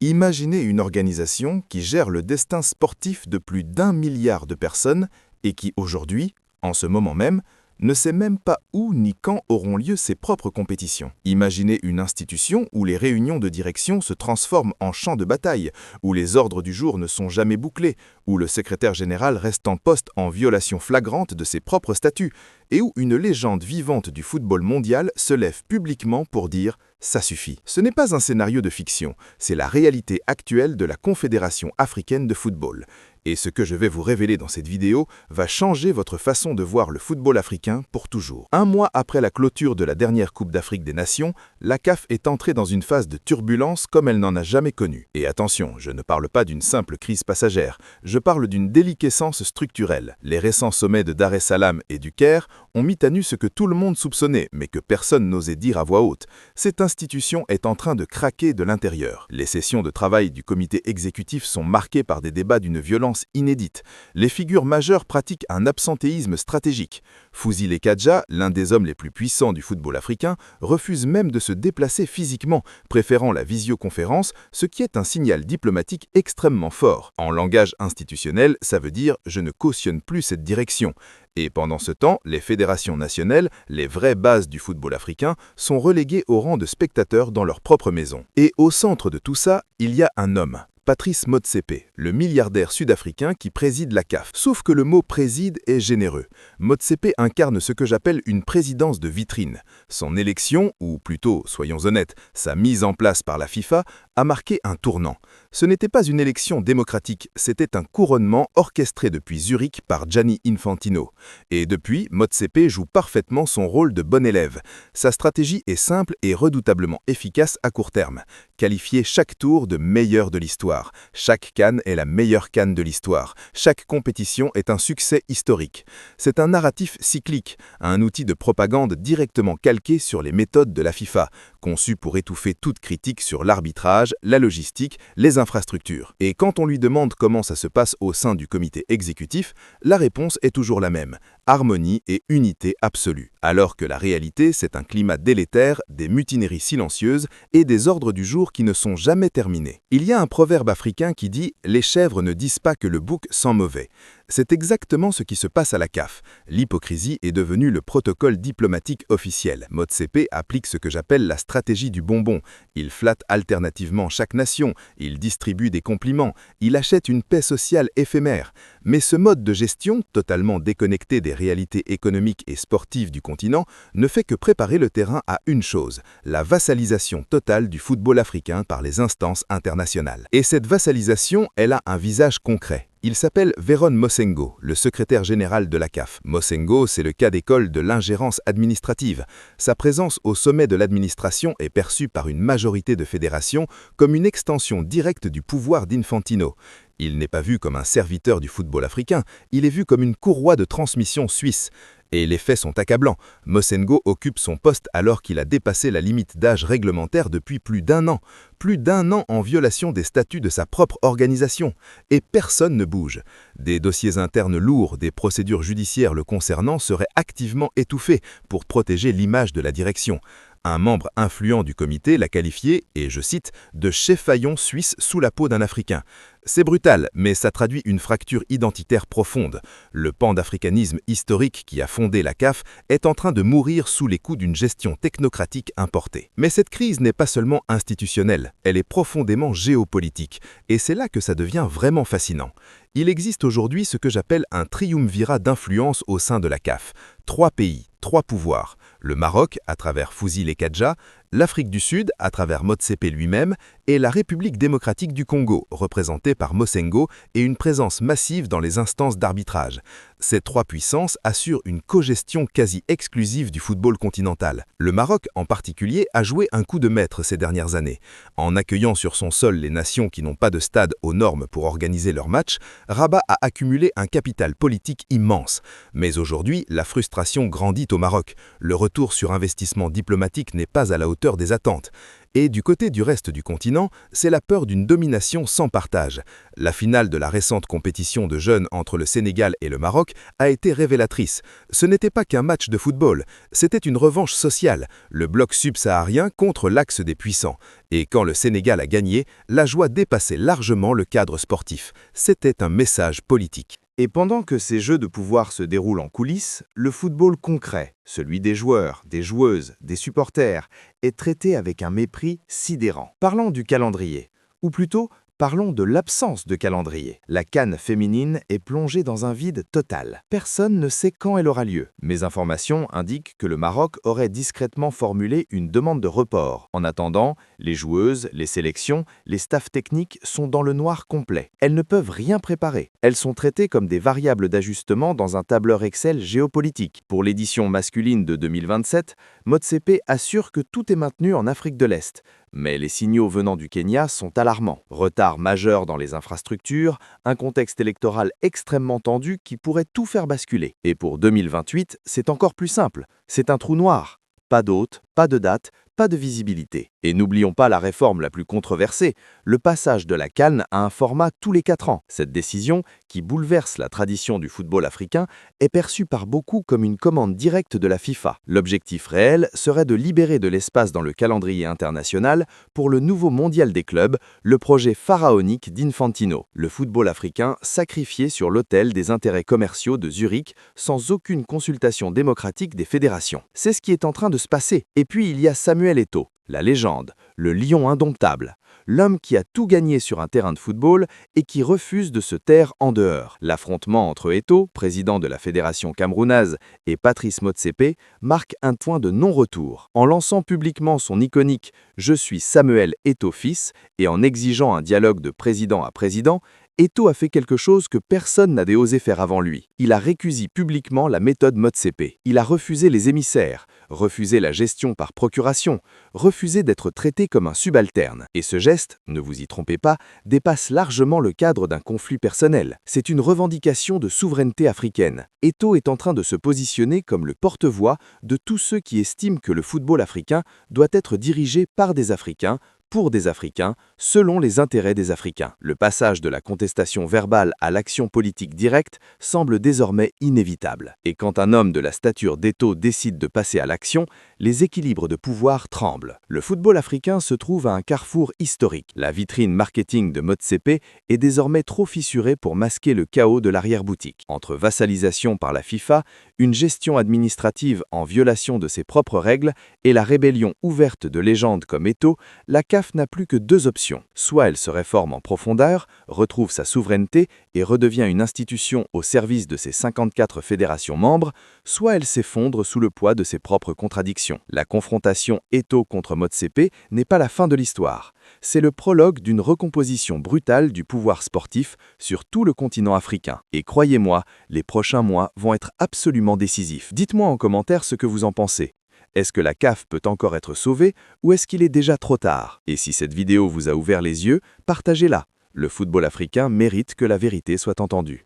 Imaginez une organisation qui gère le destin sportif de plus d'1 milliard de personnes et qui aujourd'hui, en ce moment même, ne sait même pas où ni quand auront lieu ses propres compétitions. Imaginez une institution où les réunions de direction se transforment en champs de bataille, où les ordres du jour ne sont jamais bouclés, où le secrétaire général reste en poste en violation flagrante de ses propres statuts, et où une légende vivante du football mondial se lève publiquement pour dire « ça suffit ». Ce n'est pas un scénario de fiction, c'est la réalité actuelle de la Confédération africaine de football. Et ce que je vais vous révéler dans cette vidéo va changer votre façon de voir le football africain pour toujours. Un mois après la clôture de la dernière Coupe d'Afrique des Nations, la CAF est entrée dans une phase de turbulence comme elle n'en a jamais connue. Et attention, je ne parle pas d'une simple crise passagère, je parle d'une déliquescence structurelle. Les récents sommets de Dar es Salaam et du Caire ont mis à nu ce que tout le monde soupçonnait, mais que personne n'osait dire à voix haute. Cette institution est en train de craquer de l'intérieur. Les sessions de travail du comité exécutif sont marquées par des débats d'une violence inédite. Les figures majeures pratiquent un absentéisme stratégique. Fouzi Lekadja, l'un des hommes les plus puissants du football africain, refuse même de se déplacer physiquement, préférant la visioconférence, ce qui est un signal diplomatique extrêmement fort. En langage institutionnel, ça veut dire « je ne cautionne plus cette direction ». Et pendant ce temps, les fédérations nationales, les vraies bases du football africain, sont reléguées au rang de spectateurs dans leur propre maison. Et au centre de tout ça, il y a un homme. Patrice Motsepe, le milliardaire sud-africain qui préside la CAF. Sauf que le mot « préside » est généreux. Motsepe incarne ce que j'appelle une présidence de vitrine. Son élection, ou plutôt, soyons honnêtes, sa mise en place par la FIFA, a marqué un tournant. Ce n'était pas une élection démocratique, c'était un couronnement orchestré depuis Zurich par Gianni Infantino. Et depuis, Motsepe joue parfaitement son rôle de bon élève. Sa stratégie est simple et redoutablement efficace à court terme. Qualifier chaque tour de meilleur de l'histoire. Chaque CAN est la meilleure CAN de l'histoire. Chaque compétition est un succès historique. C'est un narratif cyclique, un outil de propagande directement calqué sur les méthodes de la FIFA, conçu pour étouffer toute critique sur l'arbitrage, la logistique, les infrastructures. Et quand on lui demande comment ça se passe au sein du comité exécutif, la réponse est toujours la même, harmonie et unité absolue. Alors que la réalité, c'est un climat délétère, des mutineries silencieuses et des ordres du jour qui ne sont jamais terminés. Il y a un proverbe africain qui dit « les chèvres ne disent pas que le bouc sent mauvais ». C'est exactement ce qui se passe à la CAF. L'hypocrisie est devenue le protocole diplomatique officiel. Motsepe applique ce que j'appelle la stratégie du bonbon. Il flatte alternativement chaque nation, il distribue des compliments, il achète une paix sociale éphémère. Mais ce mode de gestion, totalement déconnecté des réalités économiques et sportives du continent, ne fait que préparer le terrain à une chose, la vassalisation totale du football africain par les instances internationales. Et cette vassalisation, elle a un visage concret. Il s'appelle Veron Mosengo, le secrétaire général de la CAF. Mosengo, c'est le cas d'école de l'ingérence administrative. Sa présence au sommet de l'administration est perçue par une majorité de fédérations comme une extension directe du pouvoir d'Infantino. Il n'est pas vu comme un serviteur du football africain, il est vu comme une courroie de transmission suisse. Et les faits sont accablants. Mosengo occupe son poste alors qu'il a dépassé la limite d'âge réglementaire depuis plus d'1 an. Plus d'1 an en violation des statuts de sa propre organisation. Et personne ne bouge. Des dossiers internes lourds, des procédures judiciaires le concernant seraient activement étouffés pour protéger l'image de la direction. Un membre influent du comité l'a qualifié, et je cite, « de chef-faillon suisse sous la peau d'un Africain ». C'est brutal, mais ça traduit une fracture identitaire profonde. Le pan-d'africanisme historique qui a fondé la CAF est en train de mourir sous les coups d'une gestion technocratique importée. Mais cette crise n'est pas seulement institutionnelle, elle est profondément géopolitique. Et c'est là que ça devient vraiment fascinant. Il existe aujourd'hui ce que j'appelle un triumvirat d'influence au sein de la CAF. 3 pays, 3 pouvoirs. Le Maroc, à travers Fouzi Lekadja, l'Afrique du Sud, à travers Motsepe lui-même, et la République démocratique du Congo, représentée par Mosengo, et une présence massive dans les instances d'arbitrage. Ces 3 puissances assurent une cogestion quasi exclusive du football continental. Le Maroc, en particulier, a joué un coup de maître ces dernières années. En accueillant sur son sol les nations qui n'ont pas de stade aux normes pour organiser leurs matchs, Rabat a accumulé un capital politique immense. Mais aujourd'hui, la frustration grandit au Maroc. Le retour sur investissement diplomatique n'est pas à la hauteur des attentes. Et du côté du reste du continent, c'est la peur d'une domination sans partage. La finale de la récente compétition de jeunes entre le Sénégal et le Maroc a été révélatrice. Ce n'était pas qu'un match de football, c'était une revanche sociale, le bloc subsaharien contre l'axe des puissants. Et quand le Sénégal a gagné, la joie dépassait largement le cadre sportif. C'était un message politique. Et pendant que ces jeux de pouvoir se déroulent en coulisses, le football concret, celui des joueurs, des joueuses, des supporters, est traité avec un mépris sidérant. Parlons du calendrier, ou plutôt, parlons de l'absence de calendrier. La CAN féminine est plongée dans un vide total. Personne ne sait quand elle aura lieu. Mes informations indiquent que le Maroc aurait discrètement formulé une demande de report. En attendant, les joueuses, les sélections, les staffs techniques sont dans le noir complet. Elles ne peuvent rien préparer. Elles sont traitées comme des variables d'ajustement dans un tableur Excel géopolitique. Pour l'édition masculine de 2027, Motsepe assure que tout est maintenu en Afrique de l'Est. Mais les signaux venant du Kenya sont alarmants. Retard majeur dans les infrastructures, un contexte électoral extrêmement tendu qui pourrait tout faire basculer. Et pour 2028, c'est encore plus simple. C'est un trou noir. Pas d'hôte, pas de date, pas de visibilité. Et n'oublions pas la réforme la plus controversée, le passage de la CAN à un format tous les 4 ans. Cette décision, qui bouleverse la tradition du football africain, est perçue par beaucoup comme une commande directe de la FIFA. L'objectif réel serait de libérer de l'espace dans le calendrier international pour le nouveau mondial des clubs, le projet pharaonique d'Infantino. Le football africain sacrifié sur l'autel des intérêts commerciaux de Zurich sans aucune consultation démocratique des fédérations. C'est ce qui est en train de se passer. Et puis il y a Samuel Eto'o, la légende, le lion indomptable, l'homme qui a tout gagné sur un terrain de football et qui refuse de se taire en dehors. L'affrontement entre Eto'o, président de la fédération camerounaise, et Patrice Motsepe marque un point de non-retour. En lançant publiquement son iconique « Je suis Samuel Eto'o fils » et en exigeant un dialogue de président à président, Eto'o a fait quelque chose que personne n'avait osé faire avant lui. Il a récusé publiquement la méthode Motsepe. Il a refusé les émissaires, refusé la gestion par procuration, refusé d'être traité comme un subalterne. Et ce geste, ne vous y trompez pas, dépasse largement le cadre d'un conflit personnel. C'est une revendication de souveraineté africaine. Eto'o est en train de se positionner comme le porte-voix de tous ceux qui estiment que le football africain doit être dirigé par des Africains, pour des Africains, selon les intérêts des Africains. Le passage de la contestation verbale à l'action politique directe semble désormais inévitable. Et quand un homme de la stature d'Eto'o décide de passer à l'action, les équilibres de pouvoir tremblent. Le football africain se trouve à un carrefour historique. La vitrine marketing de Motsepe est désormais trop fissurée pour masquer le chaos de l'arrière-boutique. Entre vassalisation par la FIFA, une gestion administrative en violation de ses propres règles et la rébellion ouverte de légendes comme Eto'o, la CAF n'a plus que 2 options. Soit elle se réforme en profondeur, retrouve sa souveraineté et redevient une institution au service de ses 54 fédérations membres, soit elle s'effondre sous le poids de ses propres contradictions. La confrontation Eto'o contre Motsepe n'est pas la fin de l'histoire. C'est le prologue d'une recomposition brutale du pouvoir sportif sur tout le continent africain. Et croyez-moi, les prochains mois vont être absolument décisifs. Dites-moi en commentaire ce que vous en pensez. Est-ce que la CAF peut encore être sauvée ou est-ce qu'il est déjà trop tard? Et si cette vidéo vous a ouvert les yeux, partagez-la. Le football africain mérite que la vérité soit entendue.